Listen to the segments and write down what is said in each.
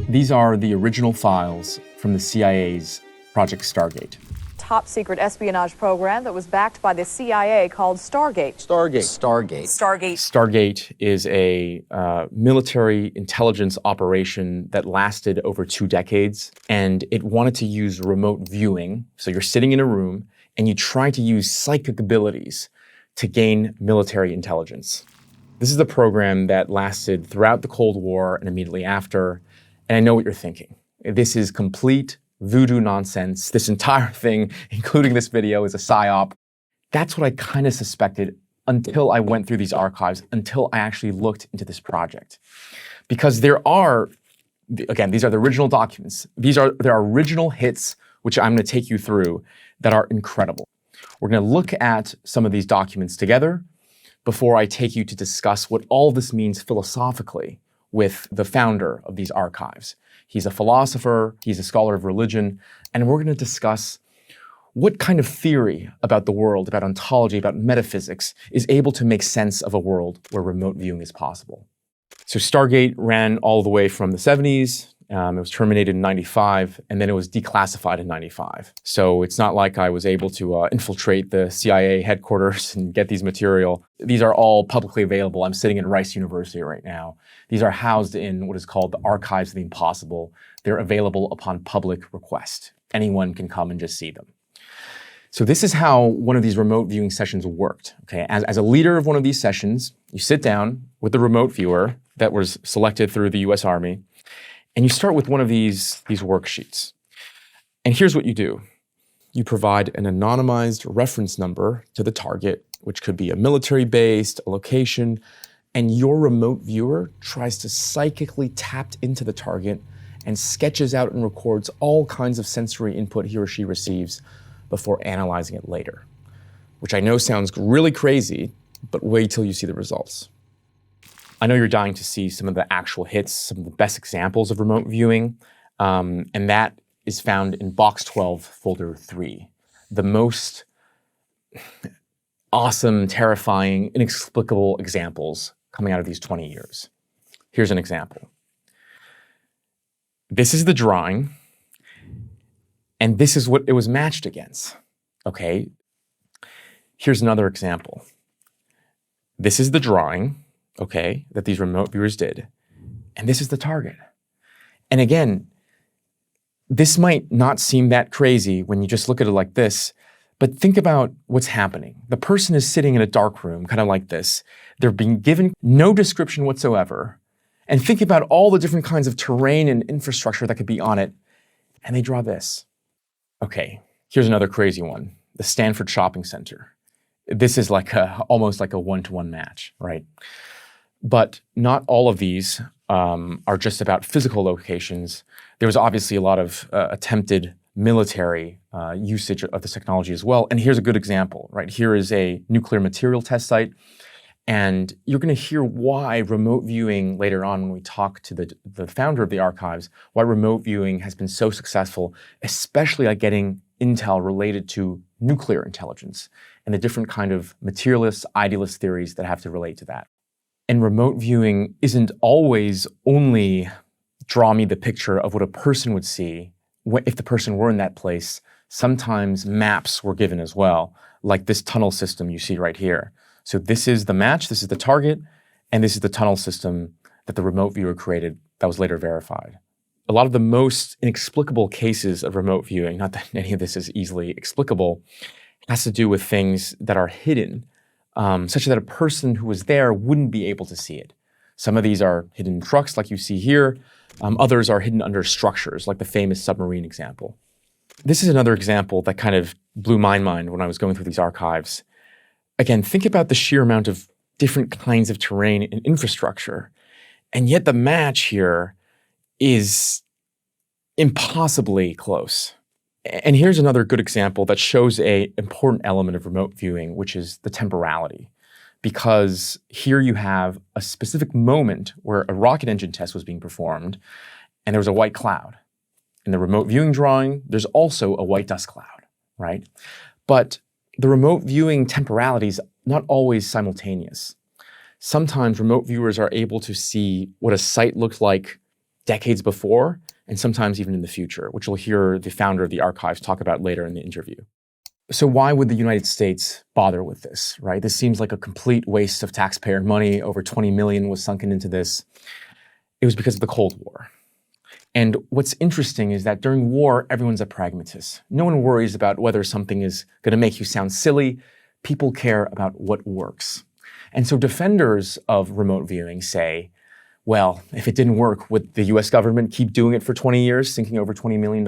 These are the original files from the CIA's Project Stargate. Top secret espionage program that was backed by the CIA called Stargate. Stargate is a military intelligence operation that lasted over 2 decades, and it wanted to use remote viewing. So you're sitting in a room and you try to use psychic abilities to gain military intelligence. This is the program that lasted throughout the Cold War and immediately after. And I know what you're thinking. This is complete voodoo nonsense. This entire thing, including this video, is a Psy-Op. That's what I kind of suspected until I went through these archives, until I actually looked into this project. Because there are, again, these are the original documents. There are original hits, which I'm going to take you through, that are incredible. We're going to look at some of these documents together before I take you to discuss what all this means philosophically with the founder of these archives. He's a philosopher, he's a scholar of religion, and we're going to discuss what kind of theory about the world, about ontology, about metaphysics is able to make sense of a world where remote viewing is possible. So Stargate ran all the way from the 70s. It was terminated in 95, and then it was declassified in 95. So it's not like I was able to infiltrate the CIA headquarters and get these material. These are all publicly available. I'm sitting at Rice University right now. These are housed in what is called the Archives of the Impossible. They're available upon public request. Anyone can come and just see them. So this is how one of these remote viewing sessions worked. Okay, as a leader of one of these sessions, you sit down with the remote viewer that was selected through the US Army, and you start with one of these worksheets. And here's what you do. You provide an anonymized reference number to the target, which could be a military base, a location, and your remote viewer tries to psychically tap into the target and sketches out and records all kinds of sensory input he or she receives before analyzing it later, which I know sounds really crazy, but wait till you see the results. I know you're dying to see some of the actual hits, some of the best examples of remote viewing, and that is found in Box 12, Folder 3. The most awesome, terrifying, inexplicable examples coming out of these 20 years. Here's an example. This is the drawing, and this is what it was matched against, okay? Here's another example. This is the drawing, okay, that these remote viewers did. And this is the target. And again, this might not seem that crazy when you just look at it like this, but think about what's happening. The person is sitting in a dark room, kind of like this. They're being given no description whatsoever. And think about all the different kinds of terrain and infrastructure that could be on it. And they draw this. Okay, here's another crazy one. The Stanford Shopping Center. This is like almost like a one-to-one match, right? But not all of these are just about physical locations. There was obviously a lot of attempted military usage of this technology as well. And here's a good example, right? Here is a nuclear material test site. And you're going to hear why remote viewing later on when we talk to the founder of the archives, why remote viewing has been so successful, especially at getting intel related to nuclear intelligence and the different kind of materialist, idealist theories that have to relate to that. And remote viewing isn't always only draw me the picture of what a person would see if the person were in that place. Sometimes maps were given as well, like this tunnel system you see right here. So this is the match, this is the target, and this is the tunnel system that the remote viewer created that was later verified. A lot of the most inexplicable cases of remote viewing, not that any of this is easily explicable, has to do with things that are hidden, such that a person who was there wouldn't be able to see it. Some of these are hidden in trucks, like you see here. Others are hidden under structures, like the famous submarine example. This is another example that kind of blew my mind when I was going through these archives. Again, think about the sheer amount of different kinds of terrain and infrastructure, and yet the match here is impossibly close. And here's another good example that shows an important element of remote viewing, which is the temporality. Because here you have a specific moment where a rocket engine test was being performed, and there was a white cloud. In the remote viewing drawing, there's also a white dust cloud, right? But the remote viewing temporality is not always simultaneous. Sometimes remote viewers are able to see what a site looked like decades before, and sometimes even in the future, which you'll hear the founder of the archives talk about later in the interview. So why would the United States bother with this, right? This seems like a complete waste of taxpayer money. Over 20 million was sunken into this. It was because of the Cold War. And what's interesting is that during war, everyone's a pragmatist. No one worries about whether something is going to make you sound silly. People care about what works. And so defenders of remote viewing say, well, if it didn't work, would the US government keep doing it for 20 years, sinking over $20 million?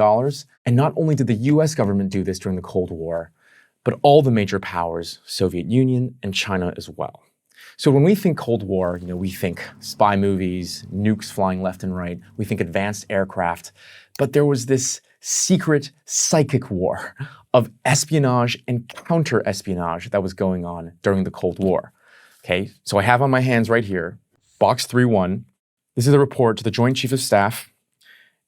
And not only did the US government do this during the Cold War, but all the major powers, Soviet Union and China as well. So when we think Cold War, we think spy movies, nukes flying left and right, we think advanced aircraft, but there was this secret psychic war of espionage and counter-espionage that was going on during the Cold War. Okay, so I have on my hands right here, Box 3-1. This is a report to the Joint Chief of Staff,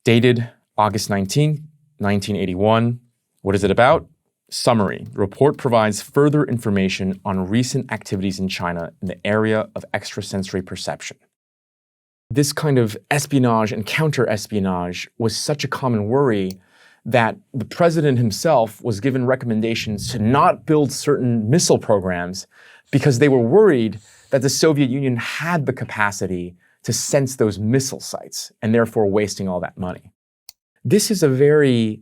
dated August 19, 1981. What is it about? Summary. The report provides further information on recent activities in China in the area of extrasensory perception. This kind of espionage and counter-espionage was such a common worry that the president himself was given recommendations to not build certain missile programs because they were worried that the Soviet Union had the capacity to sense those missile sites and therefore wasting all that money. This is a very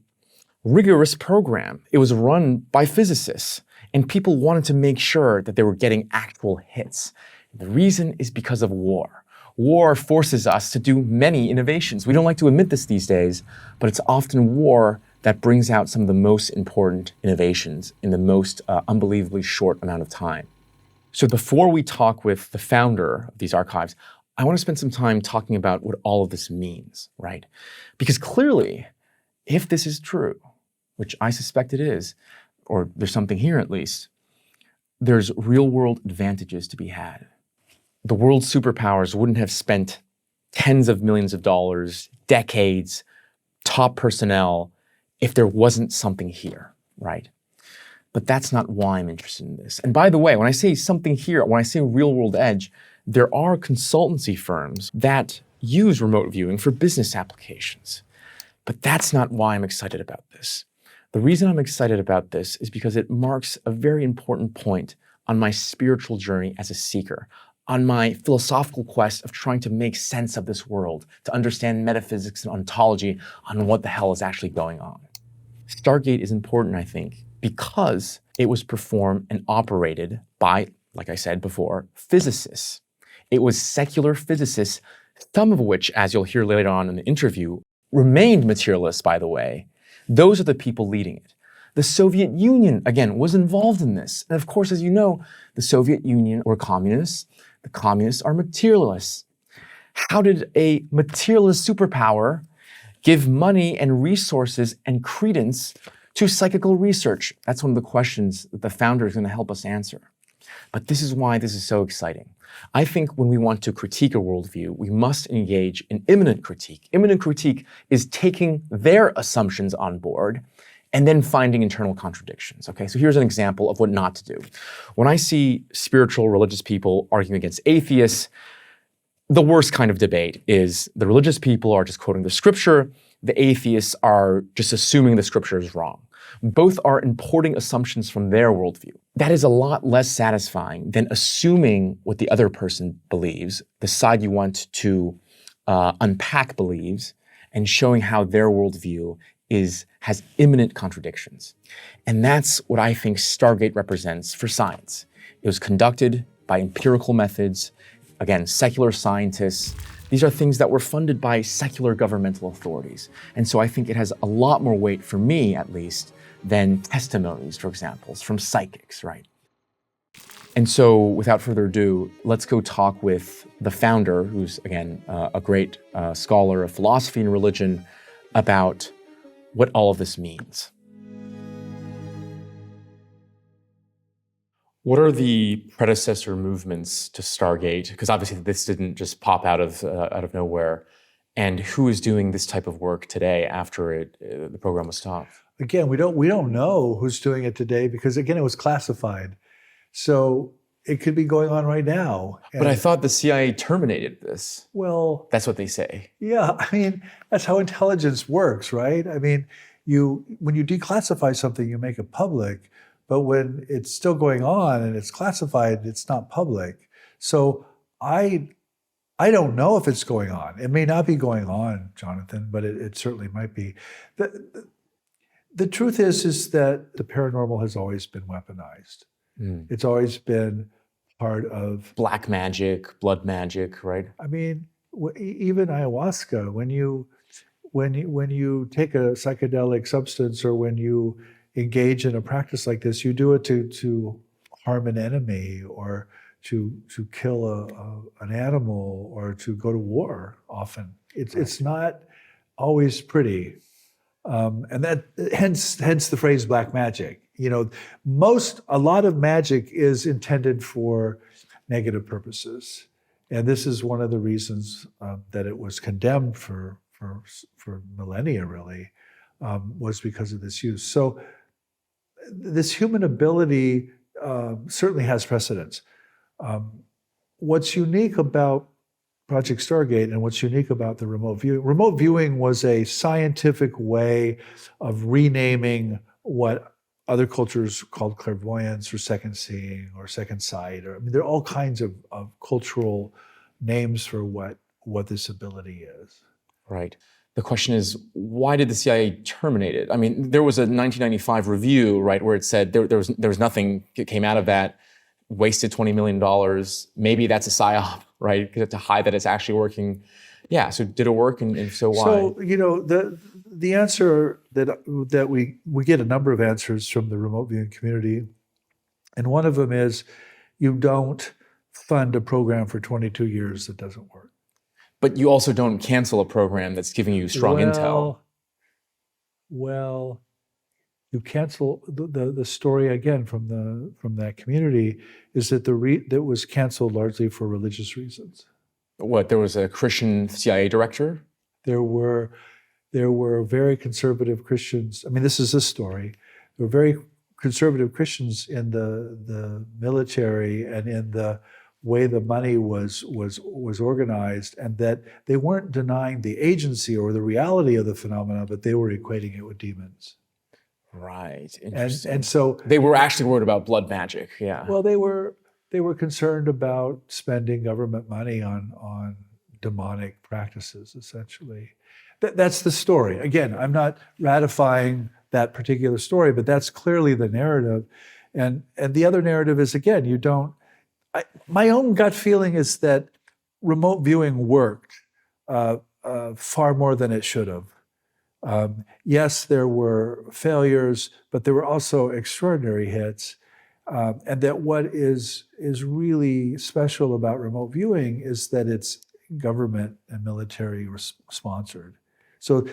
rigorous program. It was run by physicists, and people wanted to make sure that they were getting actual hits. The reason is because of war. War forces us to do many innovations. We don't like to admit this these days, but it's often war that brings out some of the most important innovations in the most unbelievably short amount of time. So before we talk with the founder of these archives, I want to spend some time talking about what all of this means, right? Because clearly, if this is true, which I suspect it is, or there's something here at least, there's real-world advantages to be had. The world superpowers wouldn't have spent tens of millions of dollars, decades, top personnel, if there wasn't something here, right? But that's not why I'm interested in this. And by the way, when I say something here, when I say real-world edge, there are consultancy firms that use remote viewing for business applications. But that's not why I'm excited about this. The reason I'm excited about this is because it marks a very important point on my spiritual journey as a seeker, on my philosophical quest of trying to make sense of this world, to understand metaphysics and ontology on what the hell is actually going on. Stargate is important, I think, because it was performed and operated by, like I said before, physicists. It was secular physicists, some of which, as you'll hear later on in the interview, remained materialists, by the way. Those are the people leading it. The Soviet Union, again, was involved in this. And of course, as you know, the Soviet Union were communists. The communists are materialists. How did a materialist superpower give money and resources and credence to psychical research? That's one of the questions that the founder is going to help us answer. But this is why this is so exciting. I think when we want to critique a worldview, we must engage in immanent critique. Immanent critique is taking their assumptions on board and then finding internal contradictions. Okay, so here's an example of what not to do. When I see spiritual religious people arguing against atheists, the worst kind of debate is the religious people are just quoting the scripture, the atheists are just assuming the scripture is wrong. Both are importing assumptions from their worldview. That is a lot less satisfying than assuming what the other person believes, the side you want to unpack believes, and showing how their worldview has imminent contradictions. And that's what I think Stargate represents for science. It was conducted by empirical methods, again, secular scientists. These are things that were funded by secular governmental authorities. And so I think it has a lot more weight, for me at least, than testimonies, for example, from psychics, right? And so without further ado, let's go talk with the founder, who's, again, a great scholar of philosophy and religion, about what all of this means. What are the predecessor movements to Stargate? Because obviously this didn't just pop out of nowhere. And who is doing this type of work today after the program was stopped? Again, we don't know who's doing it today because, again, it was classified. So it could be going on right now. But I thought the CIA terminated this. Well, That's what they say. yeah, I mean, that's how intelligence works, right? I mean, when you declassify something, you make it public, but when it's still going on and it's classified, it's not public. So I don't know if it's going on. It may not be going on, Jonathan, but it certainly might be. The truth is that the paranormal has always been weaponized. It's always been part of black magic, blood magic, right? I mean, even ayahuasca, when you take a psychedelic substance or when you engage in a practice like this, you do it to harm an enemy or to kill an animal or to go to war. Often, it's not always pretty, and that hence the phrase black magic. You know, a lot of magic is intended for negative purposes. And this is one of the reasons that it was condemned for millennia, really, was because of this use. So this human ability certainly has precedence. What's unique about Project Stargate and what's unique about the remote viewing was a scientific way of renaming what other cultures called clairvoyance or second seeing or second sight. I mean, there are all kinds of cultural names for what this ability is. Right. The question is, why did the CIA terminate it? I mean, there was a 1995 review, right, where it said there was nothing that came out of that, wasted $20 million. Maybe that's a Psy-Op, right, to hide that it's actually working. Yeah, so did it work, and if so, why? So, you know, the answer that we get a number of answers from the remote viewing community, and one of them is you don't fund a program for 22 years that doesn't work. But you also don't cancel a program that's giving you strong intel. Well, you cancel the story again from that community is that that was canceled largely for religious reasons. What, there was a Christian CIA director? There were very conservative Christians. I mean, this is a story. There were very conservative Christians in the military and in the way the money was organized, and that they weren't denying the agency or the reality of the phenomena, but they were equating it with demons. Right. Interesting. And so they were actually worried about blood magic. Yeah. Well, they were concerned about spending government money on demonic practices, essentially. That's the story. Again, I'm not ratifying that particular story, but that's clearly the narrative. And the other narrative is, again, my own gut feeling is that remote viewing worked far more than it should have. Yes, there were failures, but there were also extraordinary hits. And that what is really special about remote viewing is that it's government and military sponsored. So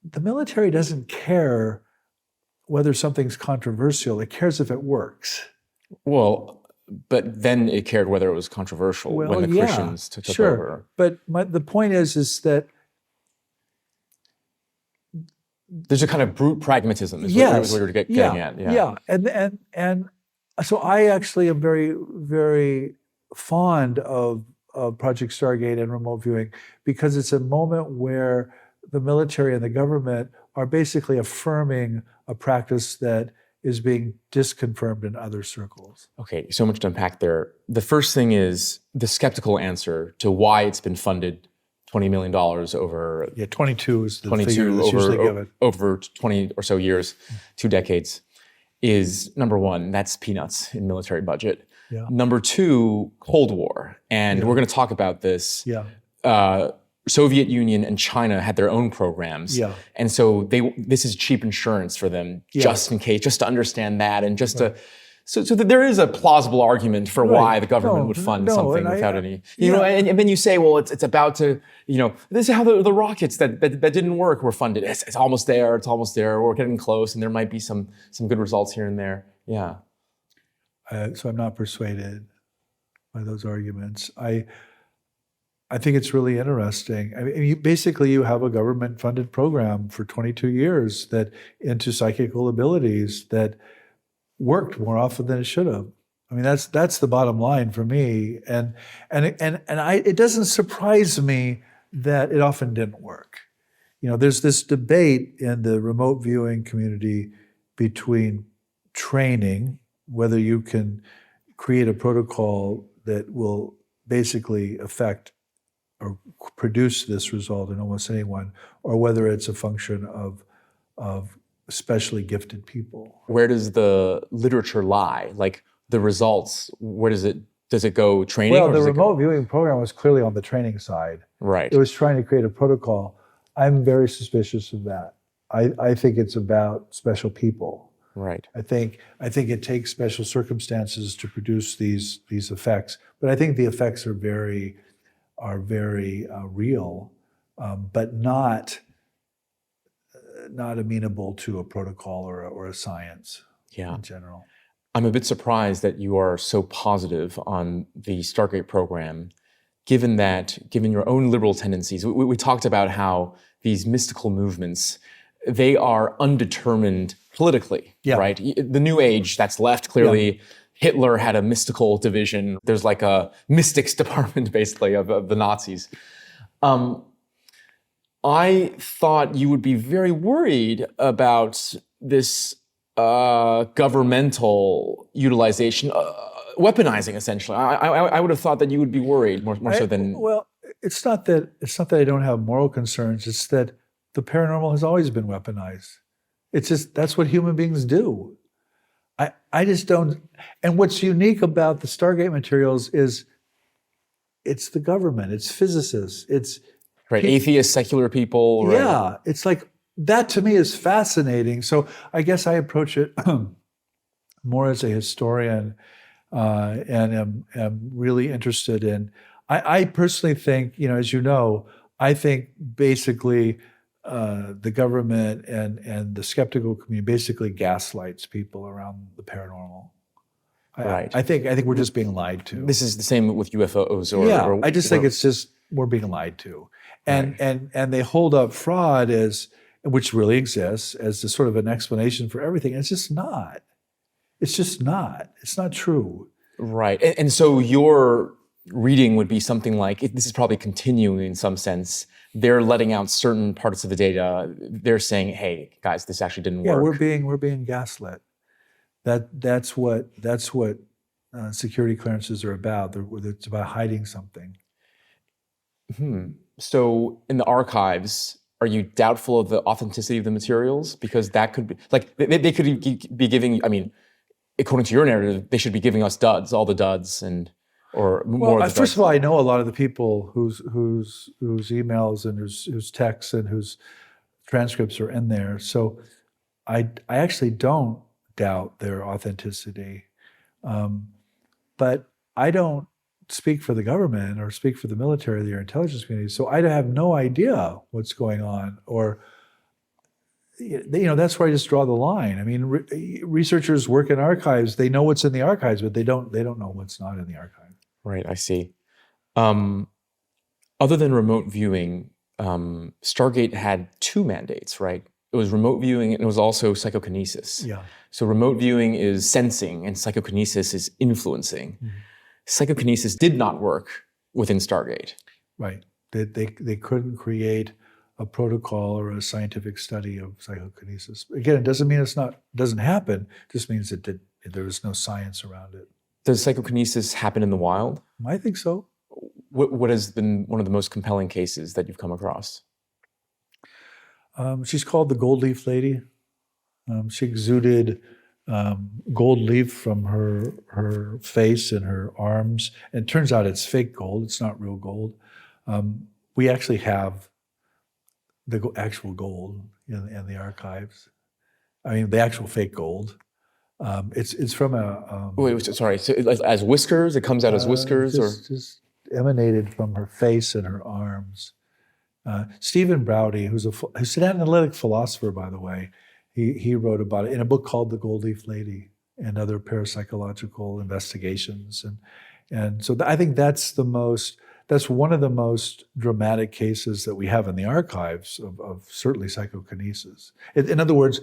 the military doesn't care whether something's controversial. It cares if it works. Well, but then it cared whether it was controversial when the Christians took over. But the point is that there's a kind of brute pragmatism is what we were getting at. Yeah. And so I actually am very, very fond of Project Stargate and remote viewing because it's a moment where the military and the government are basically affirming a practice that is being disconfirmed in other circles. Okay, so much to unpack there. The first thing is the skeptical answer to why it's been funded $20 million over... Yeah, 22 is the figure that's usually given. Over 20 or so years, 2 decades, is number one, that's peanuts in military budget. Yeah. Number two, Cold War. And we're going to talk about this. Yeah. Soviet Union and China had their own programs. Yeah. And so this is cheap insurance for them, just in case, just to understand that and just to... So that there is a plausible argument for why the government would fund something without any... You know, and then you say, well, it's about to... You know, this is how the rockets that didn't work were funded. It's almost there, We're getting close, and there might be some good results here and there. Yeah. So I'm not persuaded by those arguments. I think it's really interesting. I mean, you have a government-funded program for 22 years into psychical abilities that worked more often than it should have. I mean, that's the bottom line for me. It doesn't surprise me that it often didn't work. There's this debate in the remote viewing community between training, whether you can create a protocol that will basically affect or produce this result in almost anyone, or whether it's a function of especially gifted people. Where does the literature lie? Like the results, where does it go training? Well, or the does it remote viewing program was clearly on the training side. Right. It was trying to create a protocol. I'm very suspicious of that. I think it's about special people. Right. I think it takes special circumstances to produce these effects, but I think the effects are very real, but not amenable to a protocol or a science in general. I'm a bit surprised that you are so positive on the Stargate program, given your own liberal tendencies. We talked about how these mystical movements, they are undetermined politically, right? The New Age, that's left, clearly. Yeah. Hitler had a mystical division. There's like a mystics department, basically, of the Nazis. I thought you would be very worried about this governmental utilization, weaponizing, essentially. I would have thought that you would be worried more so than... Well, it's not that I don't have moral concerns. It's that the paranormal has always been weaponized. It's just, that's what human beings do. I just don't... And what's unique about the Stargate materials is it's the government, it's physicists, it's... Right, atheist, secular people. Right? Yeah, it's like, that to me is fascinating. So I guess I approach it more as a historian and am really interested in... I personally think, as you know, I think basically the government and the skeptical community basically gaslights people around the paranormal. Right. I think we're just being lied to. This is the same with UFOs I just think it's just we're being lied to. And they hold up fraud which really exists, as the sort of an explanation for everything. It's just not. It's just not. It's not true. Right. And so your reading would be something like, this is probably continuing in some sense. They're letting out certain parts of the data. They're saying, hey, guys, this actually didn't work. Yeah, we're being gaslit. That's what security clearances are about. It's about hiding something. So in the archives, are you doubtful of the authenticity of the materials? Because that could be, like, they could be giving, I mean, according to your narrative, they should be giving us duds, all the duds, or more of the duds. First of all, I know a lot of the people whose emails and whose texts and whose transcripts are in there. So I actually don't doubt their authenticity. But I don't speak for the government or speak for the military or their intelligence community. So I have no idea what's going on, or, that's where I just draw the line. I mean, researchers work in archives. They know what's in the archives, but they don't know what's not in the archive. Right, I see. Other than remote viewing, Stargate had two mandates, right? It was remote viewing and it was also psychokinesis. Yeah. So remote viewing is sensing and psychokinesis is influencing. Mm-hmm. Psychokinesis did not work within Stargate. Right. They couldn't create a protocol or a scientific study of psychokinesis. Again, it doesn't mean doesn't happen. It just means that there was no science around it. Does psychokinesis happen in the wild? I think so. What has been one of the most compelling cases that you've come across? She's called the Gold Leaf Lady. She exuded gold leaf from her face and her arms. And it turns out it's fake gold. It's not real gold. We actually have the actual gold in the archives. I mean, the actual fake gold. It's from a... Wait, sorry. So as whiskers? It comes out as whiskers? Just emanated from her face and her arms. Stephen Browdy, who's an analytic philosopher, by the way, he wrote about it in a book called The Gold Leaf Lady and Other Parapsychological Investigations. And so I think that's one of the most dramatic cases that we have in the archives of certainly psychokinesis. In other words,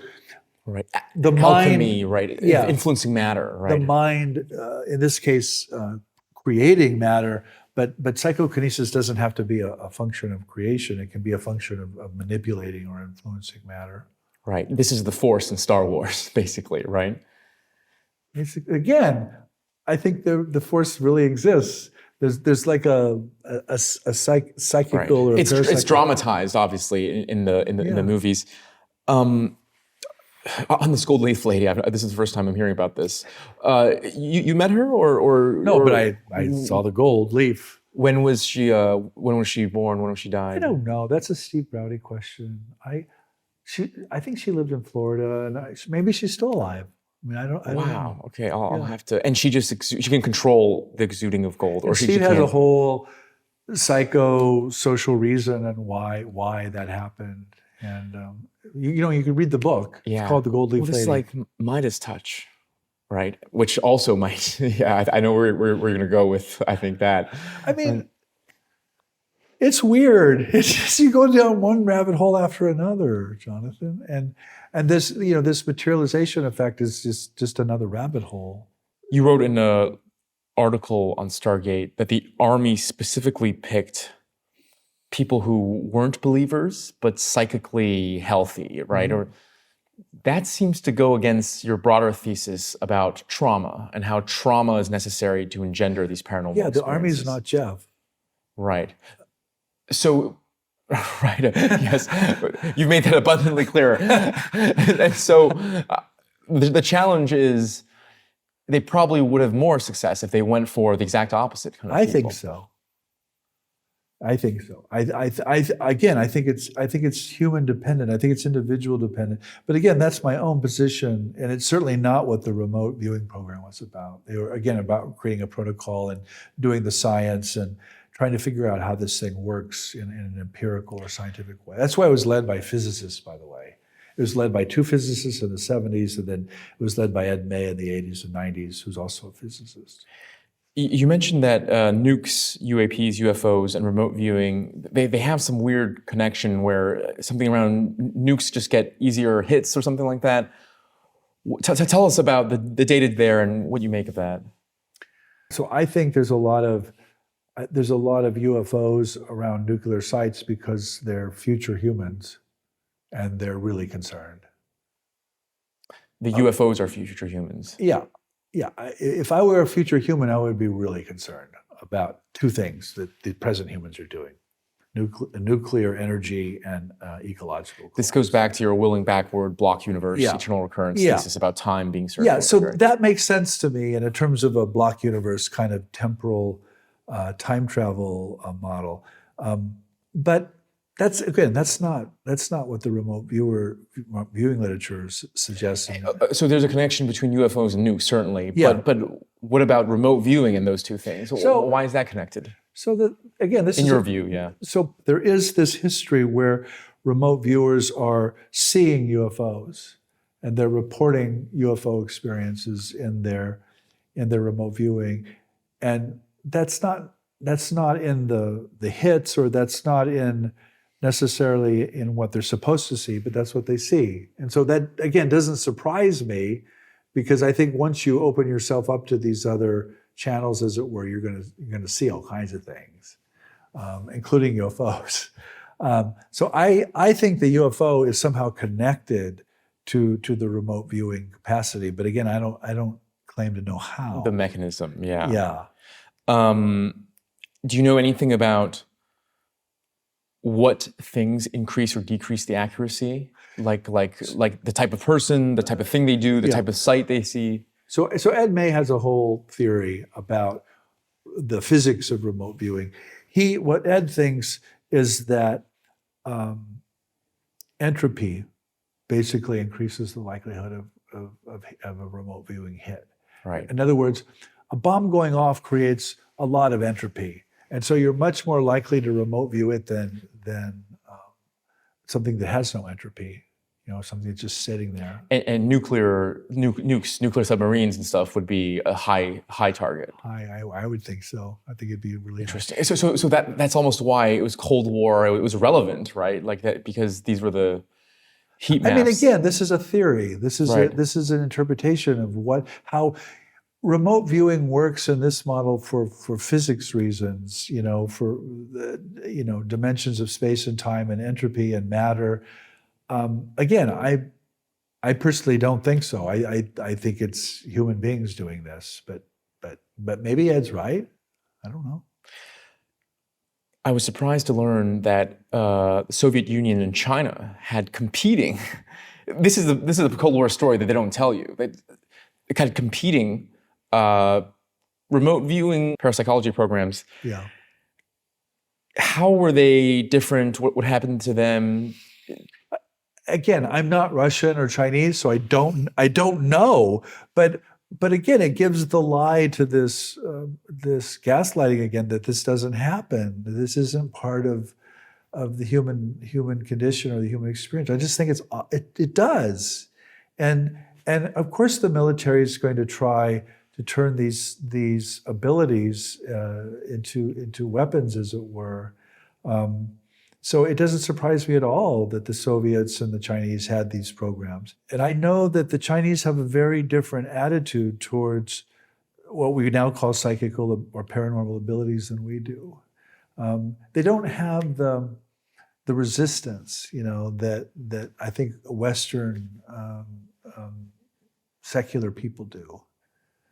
Right. The Alchemy, mind, right? yeah. Influencing matter, right? the mind, in this case, creating matter, but psychokinesis doesn't have to be a function of creation. It can be a function of manipulating or influencing matter. Right. This is the Force in Star Wars, basically, right? Again, I think the Force really exists. There's like a psychical or It's dramatized, obviously, in the movies. On this gold leaf lady, this is the first time I'm hearing about this. You met her, or no? But I saw the gold leaf. When was she born? When was she died? I don't know. That's a Steve Browdy question. I think she lived in Florida, and maybe she's still alive. I mean, I don't know. Wow. Okay, I'll have to. And she can control the exuding of gold, or Steve has a whole psychosocial reason and why that happened. And you can read the book. Yeah. It's called The Gold Leaf Lady. It's like Midas touch, right? Which also might. Yeah, I know where we're going to go with. I think that. I mean, it's weird. It's just you go down one rabbit hole after another, Jonathan, and this this materialization effect is just another rabbit hole. You wrote in an article on Stargate that the Army specifically picked people who weren't believers but psychically healthy, right? Or that seems to go against your broader thesis about trauma and how trauma is necessary to engender these paranormal Yeah, the experiences. Army is not Jeff. Right. So, right, yes, you've made that abundantly clear. And so the challenge is they probably would have more success if they went for the exact opposite kind of people. I think so. I think it's human dependent. I think it's individual dependent. But again, that's my own position, and it's certainly not what the remote viewing program was about. They were again about creating a protocol and doing the science and trying to figure out how this thing works in an empirical or scientific way. That's why it was led by physicists, by the way. It was led by two physicists in the 70s, and then it was led by Ed May in the 80s and 90s, who's also a physicist. You mentioned that nukes, UAPs, UFOs, and remote viewing, they have some weird connection where something around nukes just get easier hits or something like that. Tell us about the data there and what you make of that. So I think there's a lot of UFOs around nuclear sites because they're future humans, and they're really concerned. The UFOs are future humans. Yeah. If I were a future human, I would be really concerned about two things that the present humans are doing: nuclear energy and ecological. This goes back to your willing backward block universe, eternal recurrence thesis about time being circular. Yeah, so that makes sense to me in terms of a block universe kind of temporal time travel model. But that's not what the remote viewing literature suggests. So there's a connection between UFOs and nukes, certainly. But what about remote viewing and those two things? So why is that connected? So this in your view, yeah. So there is this history where remote viewers are seeing UFOs, and they're reporting UFO experiences in their remote viewing, and that's not in the hits, or that's not in necessarily in what they're supposed to see, but that's what they see. And so that, again, doesn't surprise me, because I think once you open yourself up to these other channels, as it were, you're going to see all kinds of things, including UFOs. So I think the UFO is somehow connected to the remote viewing capacity, but again, I don't claim to know how. The mechanism, yeah. Yeah. Do you know anything about what things increase or decrease the accuracy? Like the type of person, the type of thing they do, the type of sight they see? So Ed May has a whole theory about the physics of remote viewing. What Ed thinks is that entropy basically increases the likelihood of a remote viewing hit. Right. In other words, a bomb going off creates a lot of entropy. And so you're much more likely to remote view it than something that has no entropy, something that's just sitting there. And nukes, nuclear submarines and stuff would be a high target. I would think so. I think it'd be really interesting. So that's almost why it was Cold War. It was relevant, right? Like that, because these were the Heat I mean, maps. again, this is a theory. This is Right. this is an interpretation of how remote viewing works in this model for physics reasons. For dimensions of space and time and entropy and matter. Again, I personally don't think so. I think it's human beings doing this, but maybe Ed's right. I don't know. I was surprised to learn that the Soviet Union and China had competing. This is a Cold War story that they don't tell you. They had competing remote viewing parapsychology programs. Yeah. How were they different? What happened to them? Again, I'm not Russian or Chinese, so I don't know. But again, it gives the lie to this gaslighting again that this doesn't happen. That this isn't part of the human condition or the human experience. I just think it does, and of course the military is going to try to turn these abilities into weapons, as it were. So it doesn't surprise me at all that the Soviets and the Chinese had these programs. And I know that the Chinese have a very different attitude towards what we now call psychical or paranormal abilities than we do. They don't have the resistance, that I think Western secular people do.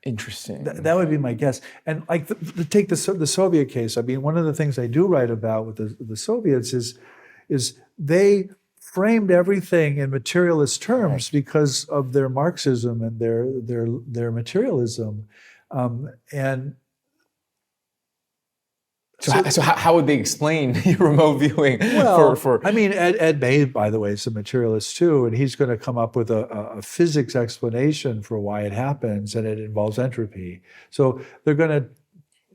Interesting. That would be my guess. And like take the Soviet case. I mean, one of the things I do write about with the Soviets is they framed everything in materialist terms because of their Marxism and their materialism, and. So how would they explain remote viewing? Well, for I mean, Ed May, by the way, is a materialist too, and he's going to come up with a physics explanation for why it happens, and it involves entropy. So they're going to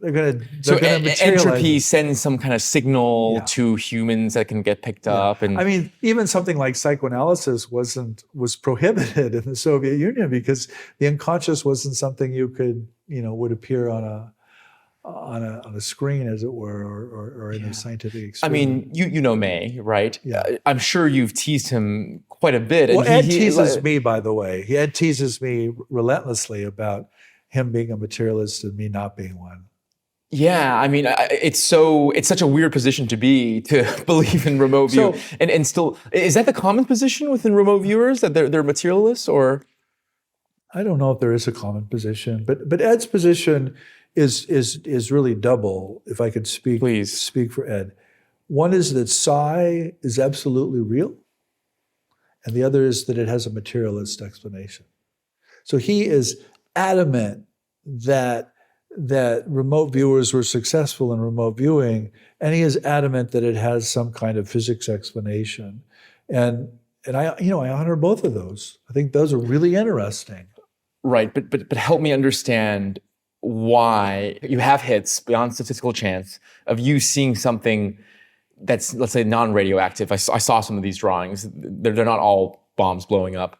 materialize. Entropy sends some kind of signal to humans that can get picked up. And I mean, even something like psychoanalysis was prohibited in the Soviet Union because the unconscious wasn't something you could would appear on a screen, as it were, or in a scientific experiment. I mean, you know May, right? Yeah. I'm sure you've teased him quite a bit. Well, And Ed teases me, by the way. Ed teases me relentlessly about him being a materialist and me not being one. Yeah, I mean, it's such a weird position to be, to believe in remote view. And still, is that the common position within remote viewers, that they're materialists, or? I don't know if there is a common position, but Ed's position is really double, if I could speak for Ed. One is that Psy is absolutely real, and the other is that it has a materialist explanation. So he is adamant that remote viewers were successful in remote viewing, and he is adamant that it has some kind of physics explanation. And I honor both of those. I think those are really interesting. Right, but help me understand why you have hits beyond statistical chance of you seeing something that's, let's say, non-radioactive. I saw some of these drawings. They're not all bombs blowing up.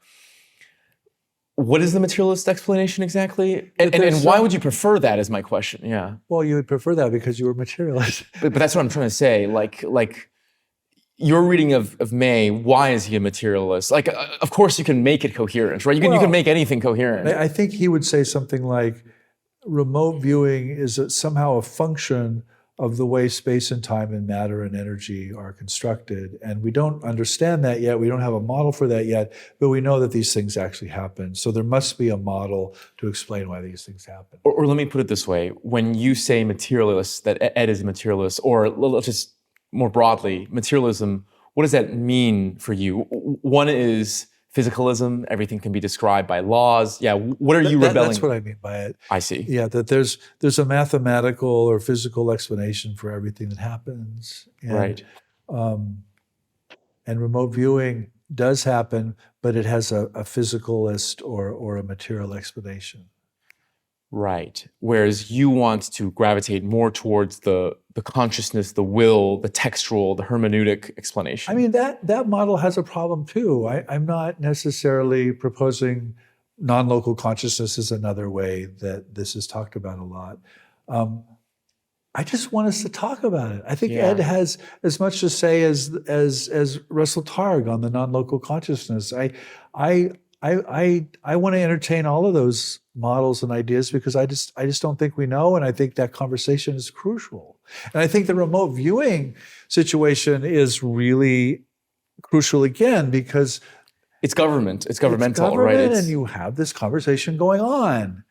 What is the materialist explanation exactly? And why would you prefer that, is my question. Yeah. Well, you would prefer that because you were materialist. But that's what I'm trying to say. Like your reading of May, why is he a materialist? Like, of course you can make it coherent, right? You can make anything coherent. I think he would say something like, remote viewing is somehow a function of the way space and time and matter and energy are constructed. And we don't understand that yet. We don't have a model for that yet, but we know that these things actually happen. So there must be a model to explain why these things happen. Or let me put it this way. When you say materialist, that Ed is a materialist, or let's just more broadly, materialism, what does that mean for you? One is physicalism, everything can be described by laws. Yeah, what are you rebelling? That's what I mean by it. I see. Yeah, that there's a mathematical or physical explanation for everything that happens. And, right. And remote viewing does happen, but it has a physicalist or a material explanation. Right. Whereas you want to gravitate more towards the consciousness, the will, the textual, the hermeneutic explanation. I mean, that model has a problem too. I'm not necessarily proposing non-local consciousness is another way that this is talked about a lot. I just want us to talk about it. I think Yeah. Ed has as much to say as Russell Targ on the non-local consciousness. I want to entertain all of those models and ideas because I just don't think we know, and I think that conversation is crucial. And I think the remote viewing situation is really crucial again because It's government. It's governmental, it's government, right? and you have this conversation going on.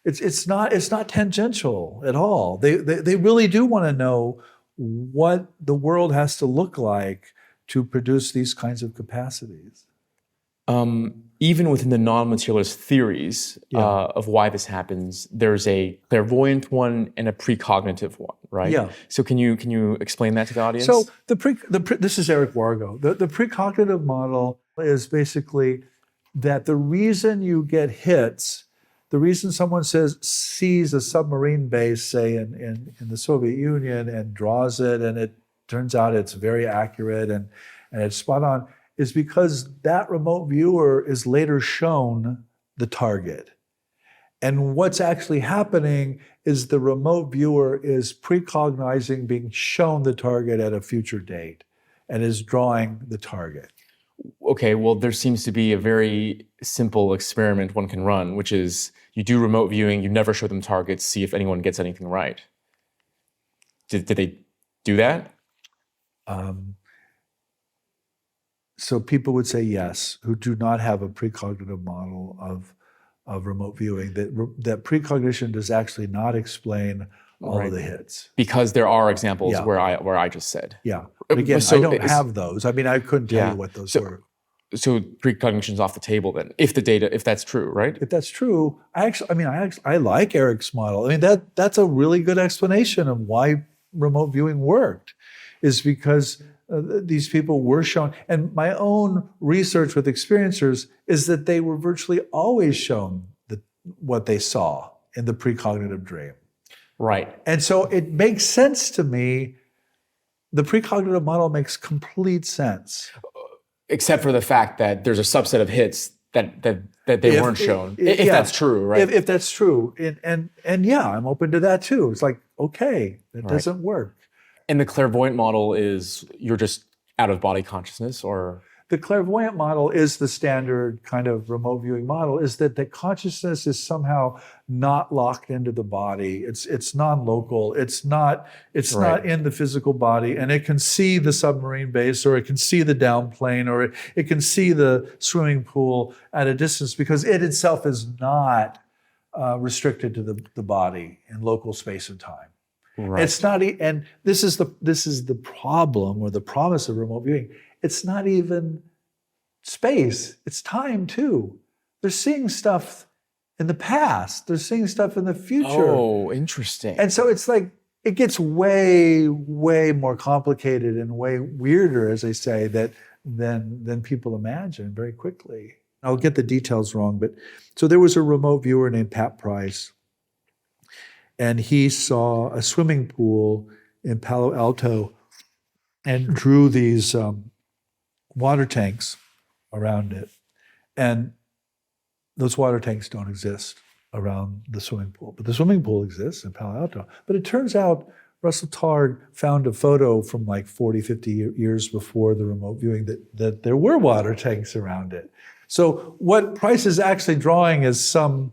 It's not tangential at all. They really do want to know what the world has to look like to produce these kinds of capacities. Even within the non-materialist theories of why this happens, there's a clairvoyant one and a precognitive one, right? Yeah. So can you explain that to the audience? So this is Eric Wargo. The precognitive model is basically that the reason you get hits, the reason someone sees a submarine base, say in the Soviet Union, and draws it, and it turns out it's very accurate and it's spot on, is because that remote viewer is later shown the target. And what's actually happening is the remote viewer is precognizing being shown the target at a future date and is drawing the target. Okay, well, there seems to be a very simple experiment one can run, which is you do remote viewing, you never show them targets, see if anyone gets anything right. Did they do that? So people would say yes, who do not have a precognitive model of remote viewing, that precognition does actually not explain all of the hits. Because there are examples where I just said. Yeah. But again, So I don't have those. I mean, I couldn't tell you what those were. So precognition's off the table then, if that's true, right? If that's true, I like Eric's model. I mean, that's a really good explanation of why remote viewing worked, is because these people were shown, and my own research with experiencers is that they were virtually always shown what they saw in the precognitive dream. Right. And so it makes sense to me. The precognitive model makes complete sense. Except for the fact that there's a subset of hits that they weren't shown. If that's true, right? If that's true. And yeah, I'm open to that too. It's like, okay, that doesn't work. And the clairvoyant model is you're just out of body consciousness, or? The clairvoyant model is the standard kind of remote viewing model, is that the consciousness is somehow not locked into the body. It's non-local. It's not in the physical body, and it can see the submarine base, or it can see the downplane, or it can see the swimming pool at a distance, because it itself is not restricted to the body in local space and time. Right. It's not, and this is the problem or the promise of remote viewing. It's not even space, it's time too. They're seeing stuff in the past, they're seeing stuff in the future. Oh, interesting. And so it's like, it gets way, way more complicated and way weirder, as I say, than people imagine very quickly. I'll get the details wrong, but so there was a remote viewer named Pat Price, and he saw a swimming pool in Palo Alto and drew these water tanks around it. And those water tanks don't exist around the swimming pool, but the swimming pool exists in Palo Alto. But it turns out Russell Targ found a photo from like 40, 50 years before the remote viewing that there were water tanks around it. So what Price is actually drawing is some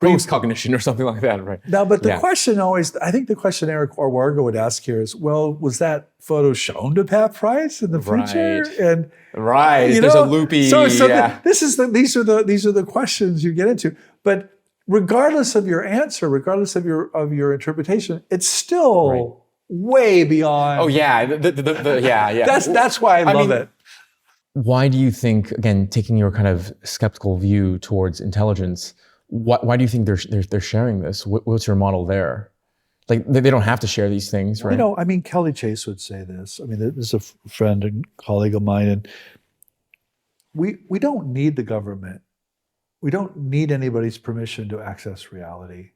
Post-cognition or something like that, right? Now, but the question always, I think the question Eric Wargo would ask here is, well, was that photo shown to Pat Price in the future? And there's a loopy. These are the questions you get into. But regardless of your answer, regardless of your interpretation, it's still way beyond. Oh yeah, That's why I love it. Why do you think, again, taking your kind of skeptical view towards intelligence, why do you think they're sharing this? What's your model there? Like, they don't have to share these things, right? Kelly Chase would say this. I mean, this is a friend and colleague of mine, and we don't need the government. We don't need anybody's permission to access reality.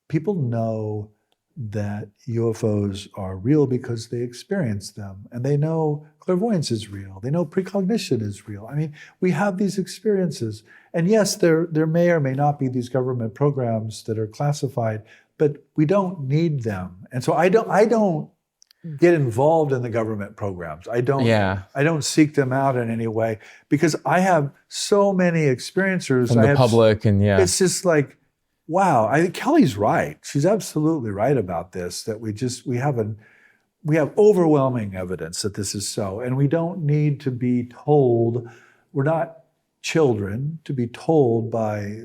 People know that UFOs are real because they experience them, and they know clairvoyance is real. They know precognition is real. I mean, we have these experiences, and yes, there may or may not be these government programs that are classified, but we don't need them. And so I don't get involved in the government programs. I don't seek them out in any way because I have so many experiencers from the public, and it's just like, wow. I think Kelly's right. She's absolutely right about this. That we have overwhelming evidence that this is so, and we don't need to be told. We're not children to be told by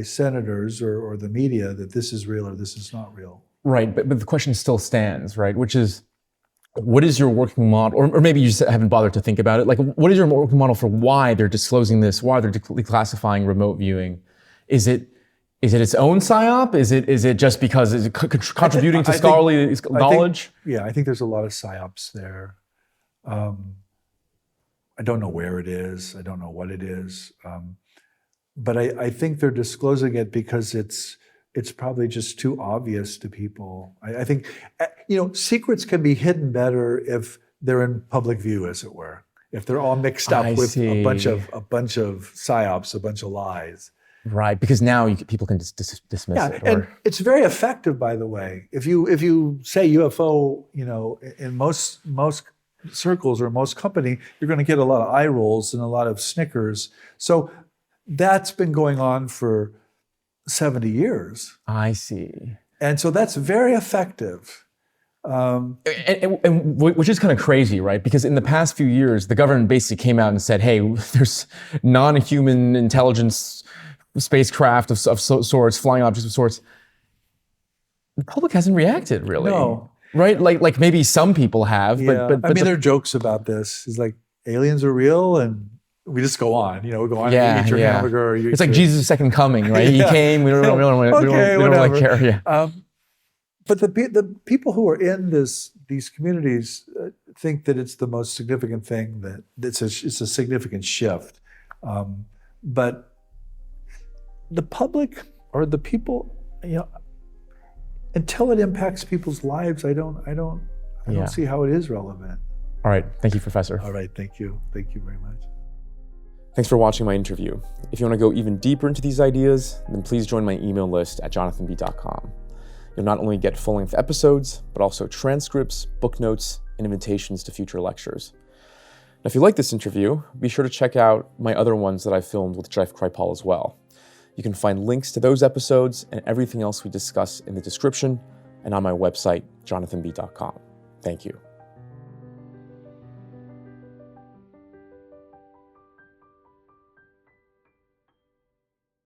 senators or the media that this is real or this is not real. Right, but the question still stands, right? Which is, what is your working model? Or maybe you just haven't bothered to think about it. Like, what is your working model for why they're disclosing this? Why they're declassifying remote viewing? Is it its own Psy-Op? Is it just because it's contributing to scholarly knowledge? I think there's a lot of Psy-Ops there. I don't know where it is. I don't know what it is. But I think they're disclosing it because it's probably just too obvious to people. I think, secrets can be hidden better if they're in public view, as it were. If they're all mixed up with a bunch of Psy-Ops, a bunch of lies. Right, because now people can just dismiss it. And it's very effective, by the way. If you say UFO, in most circles or most company, you're going to get a lot of eye rolls and a lot of snickers. So that's been going on for 70 years. I see. And so that's very effective. And which is kind of crazy, right? Because in the past few years, the government basically came out and said, hey, there's non-human intelligence spacecraft of sorts, flying objects of sorts. The public hasn't reacted, really. No. Right? Like maybe some people have, but there are jokes about this. It's like aliens are real and we just go on. We go on and eat your hamburger. Or it's like Jesus' second coming, right? He came, we don't really care. Yeah. But the people who are in these communities think that it's the most significant thing, that it's a significant shift. But the public or the people, until it impacts people's lives, I don't see how it is relevant. All right, thank you, Professor. All right, thank you very much. Thanks for watching my interview. If you want to go even deeper into these ideas, then please join my email list at jonathanb.com. You'll not only get full-length episodes, but also transcripts, book notes, and invitations to future lectures. Now, if you like this interview, be sure to check out my other ones that I filmed with Jeff Kripal as well. You can find links to those episodes and everything else we discuss in the description and on my website, jonathanb.com. Thank you.